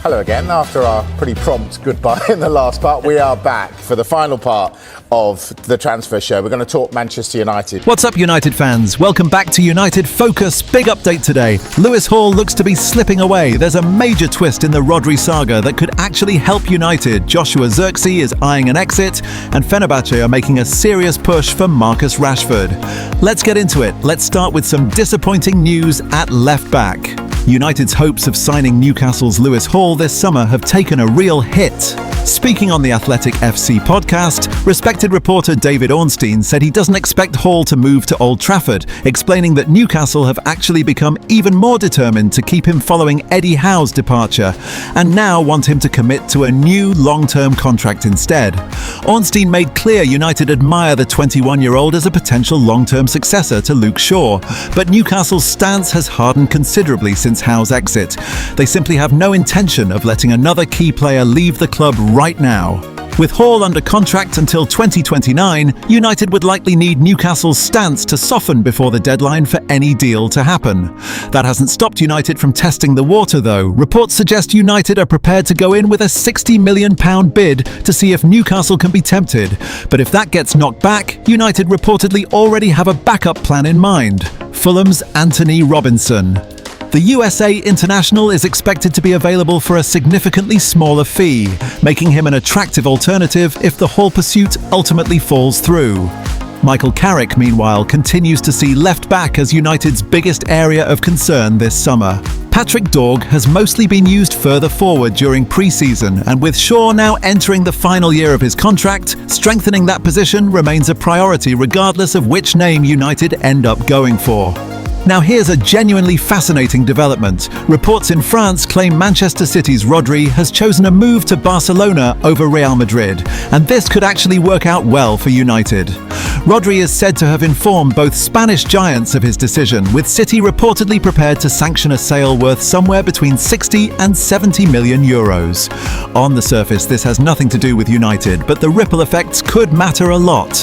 Hello again. After our pretty prompt goodbye in the last part, we are back for the final part of the transfer show. We're going to talk Manchester United. What's up, United fans? Welcome back to United Focus. Big update today. Lewis Hall looks to be slipping away. There's a major twist in the Rodri saga that could actually help United. Joshua Zirkzee is eyeing an exit, and Fenerbahce are making a serious push for Marcus Rashford. Let's get into it. Let's start with some disappointing news at left back. United's hopes of signing Newcastle's Lewis Hall this summer have taken a real hit. Speaking on the Athletic FC podcast, respected reporter David Ornstein said he doesn't expect Hall to move to Old Trafford, explaining that Newcastle have actually become even more determined to keep him following Eddie Howe's departure, and now want him to commit to a new long-term contract instead. Ornstein made clear United admire the 21-year-old as a potential long-term successor to Luke Shaw, but Newcastle's stance has hardened considerably since Howe's exit. They simply have no intention of letting another key player leave the club right now. With Hall under contract until 2029, United would likely need Newcastle's stance to soften before the deadline for any deal to happen. That hasn't stopped United from testing the water, though. Reports suggest United are prepared to go in with a £60 million bid to see if Newcastle can be tempted. But if that gets knocked back, United reportedly already have a backup plan in mind: Fulham's Anthony Robinson. The USA international is expected to be available for a significantly smaller fee, making him an attractive alternative if the Hall pursuit ultimately falls through. Michael Carrick, meanwhile, continues to see left-back as United's biggest area of concern this summer. Patrick Dorg has mostly been used further forward during pre-season, and with Shaw now entering the final year of his contract, strengthening that position remains a priority regardless of which name United end up going for. Now here's a genuinely fascinating development. Reports in France claim Manchester City's Rodri has chosen a move to Barcelona over Real Madrid, and this could actually work out well for United. Rodri is said to have informed both Spanish giants of his decision, with City reportedly prepared to sanction a sale worth somewhere between 60 and 70 million euros. On the surface, this has nothing to do with United, but the ripple effects could matter a lot.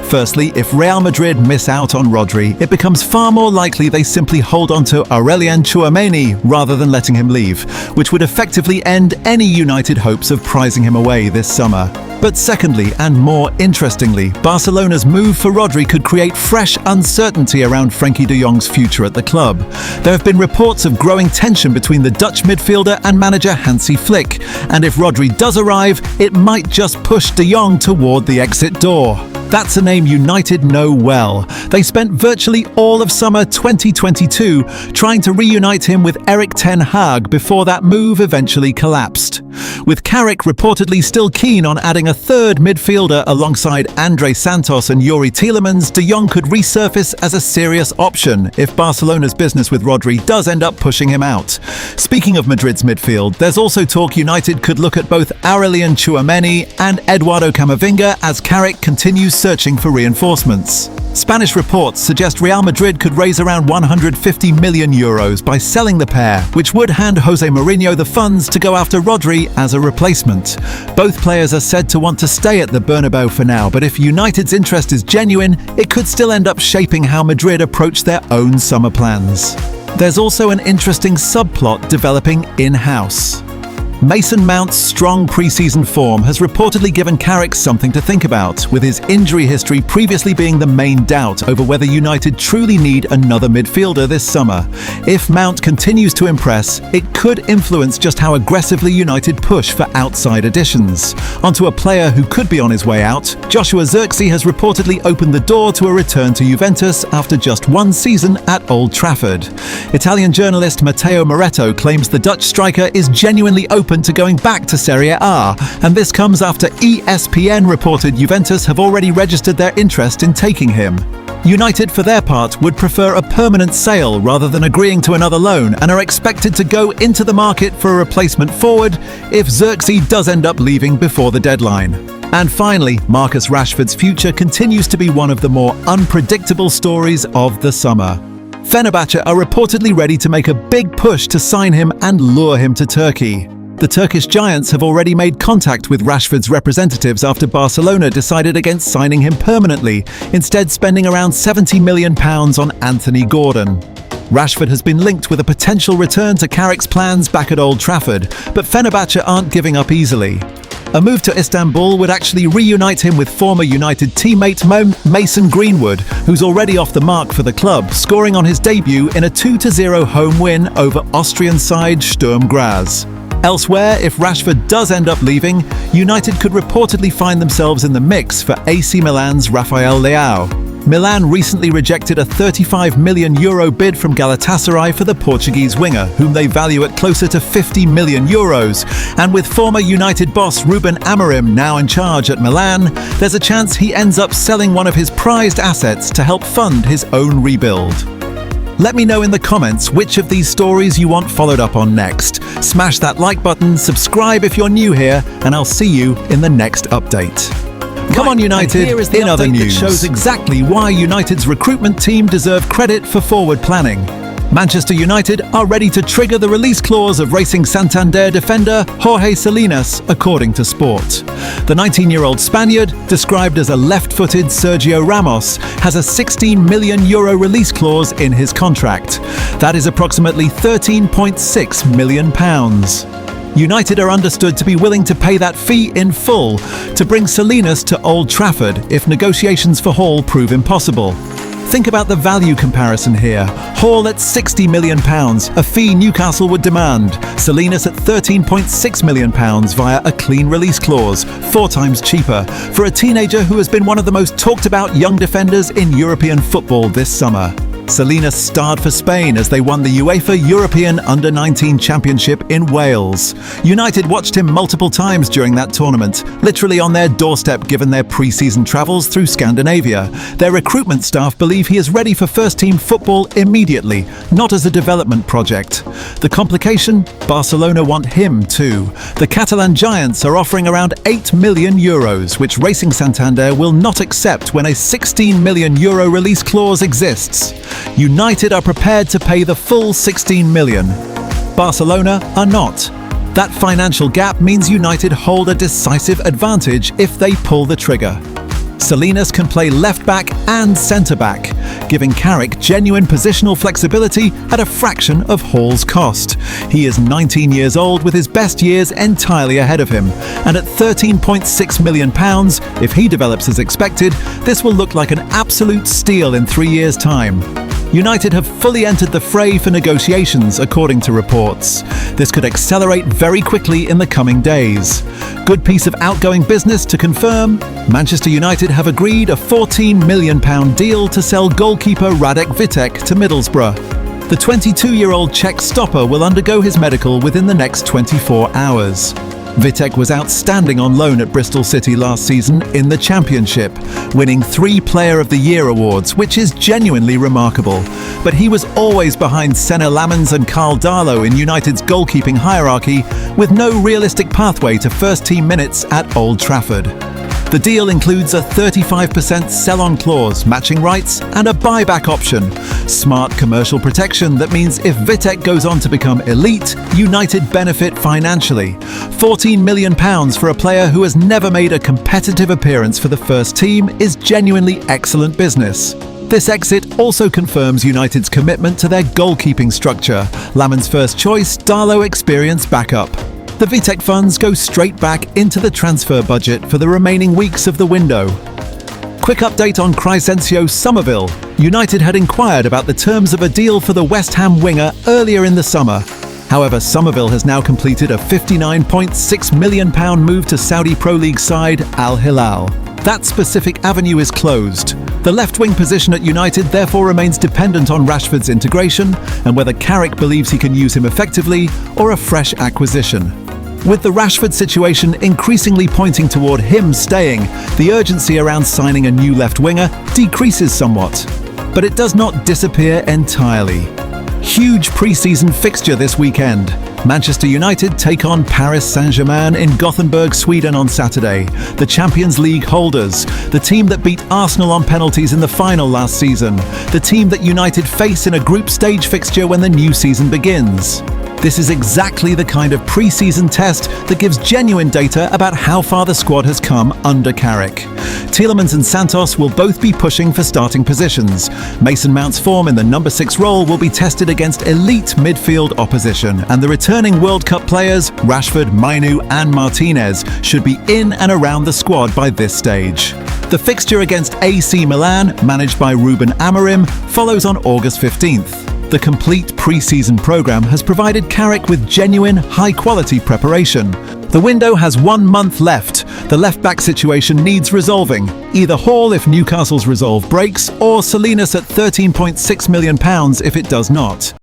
Firstly, if Real Madrid miss out on Rodri, it becomes far more likely they simply hold on to Aurelien Tchouameni rather than letting him leave, which would effectively end any United hopes of prizing him away this summer. But secondly, and more interestingly, Barcelona's move for Rodri could create fresh uncertainty around Frenkie de Jong's future at the club. There have been reports of growing tension between the Dutch midfielder and manager Hansi Flick, and if Rodri does arrive, it might just push de Jong toward the exit door. That's a name United know well. They spent virtually all of summer 2022 trying to reunite him with Erik ten Hag before that move eventually collapsed. With Carrick reportedly still keen on adding a third midfielder alongside Andre Santos and Youri Tielemans, de Jong could resurface as a serious option if Barcelona's business with Rodri does end up pushing him out. Speaking of Madrid's midfield, there's also talk United could look at both Aurelien Tchouameni and Eduardo Camavinga as Carrick continues searching for reinforcements. Spanish reports suggest Real Madrid could raise around 150 million euros by selling the pair, which would hand Jose Mourinho the funds to go after Rodri as a replacement. Both players are said to want to stay at the Bernabeu for now, but if United's interest is genuine, it could still end up shaping how Madrid approach their own summer plans. There's also an interesting subplot developing in-house. Mason Mount's strong pre-season form has reportedly given Carrick something to think about, with his injury history previously being the main doubt over whether United truly need another midfielder this summer. If Mount continues to impress, it could influence just how aggressively United push for outside additions. Onto a player who could be on his way out, Joshua Zirkzee has reportedly opened the door to a return to Juventus after just one season at Old Trafford. Italian journalist Matteo Moretto claims the Dutch striker is genuinely open to going back to Serie A, and this comes after ESPN reported Juventus have already registered their interest in taking him. United, for their part, would prefer a permanent sale rather than agreeing to another loan, and are expected to go into the market for a replacement forward if Zirkzee does end up leaving before the deadline. And finally, Marcus Rashford's future continues to be one of the more unpredictable stories of the summer. Fenerbahce are reportedly ready to make a big push to sign him and lure him to Turkey. The Turkish giants have already made contact with Rashford's representatives after Barcelona decided against signing him permanently, instead spending around £70 million on Anthony Gordon. Rashford has been linked with a potential return to Carrick's plans back at Old Trafford, but Fenerbahce aren't giving up easily. A move to Istanbul would actually reunite him with former United teammate Mason Greenwood, who's already off the mark for the club, scoring on his debut in a 2-0 home win over Austrian side Sturm Graz. Elsewhere, if Rashford does end up leaving, United could reportedly find themselves in the mix for AC Milan's Rafael Leao. Milan recently rejected a €35 million bid from Galatasaray for the Portuguese winger, whom they value at closer to €50 million. And with former United boss Ruben Amorim now in charge at Milan, there's a chance he ends up selling one of his prized assets to help fund his own rebuild. Let me know in the comments which of these stories you want followed up on next. Smash that like button, subscribe if you're new here, and I'll see you in the next update. Come on United, here is the in other update that news, shows exactly why United's recruitment team deserve credit for forward planning. Manchester United are ready to trigger the release clause of Racing Santander defender Jorge Salinas, according to Sport. The 19-year-old Spaniard, described as a left-footed Sergio Ramos, has a €16 million release clause in his contract. That is approximately £13.6 million. United are understood to be willing to pay that fee in full to bring Salinas to Old Trafford if negotiations for Hall prove impossible. Think about the value comparison here. Hall at £60 million, a fee Newcastle would demand. Salinas at £13.6 million via a clean release clause, 4 times cheaper, for a teenager who has been one of the most talked about young defenders in European football this summer. Salinas starred for Spain as they won the UEFA European Under-19 Championship in Wales. United watched him multiple times during that tournament, literally on their doorstep given their pre-season travels through Scandinavia. Their recruitment staff believe he is ready for first-team football immediately, not as a development project. The complication? Barcelona want him too. The Catalan giants are offering around €8 million, which Racing Santander will not accept when a €16 million release clause exists. United are prepared to pay the full $16 million. Barcelona are not. That financial gap means United hold a decisive advantage if they pull the trigger. Salinas can play left-back and centre-back, giving Carrick genuine positional flexibility at a fraction of Hall's cost. He is 19 years old with his best years entirely ahead of him, and at £13.6 million, if he develops as expected, this will look like an absolute steal in 3 years' time. United have fully entered the fray for negotiations, according to reports. This could accelerate very quickly in the coming days. Good piece of outgoing business to confirm. Manchester United have agreed a £14 million deal to sell goalkeeper Radek Vitek to Middlesbrough. The 22-year-old Czech stopper will undergo his medical within the next 24 hours. Vitek was outstanding on loan at Bristol City last season in the Championship, winning 3 Player of the Year awards, which is genuinely remarkable. But he was always behind Senna Lamens and Carl Darlow in United's goalkeeping hierarchy, with no realistic pathway to first-team minutes at Old Trafford. The deal includes a 35% sell-on clause, matching rights, and a buyback option. Smart commercial protection that means if Vitek goes on to become elite, United benefit financially. £14 million for a player who has never made a competitive appearance for the first team is genuinely excellent business. This exit also confirms United's commitment to their goalkeeping structure. Lamens' first choice, Darlow experienced backup. The Vitek funds go straight back into the transfer budget for the remaining weeks of the window. Quick update on Crescencio Somerville. United had inquired about the terms of a deal for the West Ham winger earlier in the summer. However, Somerville has now completed a £59.6 million move to Saudi Pro League side Al Hilal. That specific avenue is closed. The left-wing position at United therefore remains dependent on Rashford's integration and whether Carrick believes he can use him effectively or a fresh acquisition. With the Rashford situation increasingly pointing toward him staying, the urgency around signing a new left winger decreases somewhat. But it does not disappear entirely. Huge pre-season fixture this weekend. Manchester United take on Paris Saint-Germain in Gothenburg, Sweden on Saturday. The Champions League holders, the team that beat Arsenal on penalties in the final last season, the team that United face in a group stage fixture when the new season begins. This is exactly the kind of pre-season test that gives genuine data about how far the squad has come under Carrick. Tielemans and Santos will both be pushing for starting positions. Mason Mount's form in the number 6 role will be tested against elite midfield opposition, and the returning World Cup players, Rashford, Mainu and Martinez, should be in and around the squad by this stage. The fixture against AC Milan, managed by Ruben Amorim, follows on August 15th. The complete pre-season programme has provided Carrick with genuine, high-quality preparation. The window has 1 month left. The left-back situation needs resolving. Either Hall if Newcastle's resolve breaks, or Salinas at £13.6 million if it does not.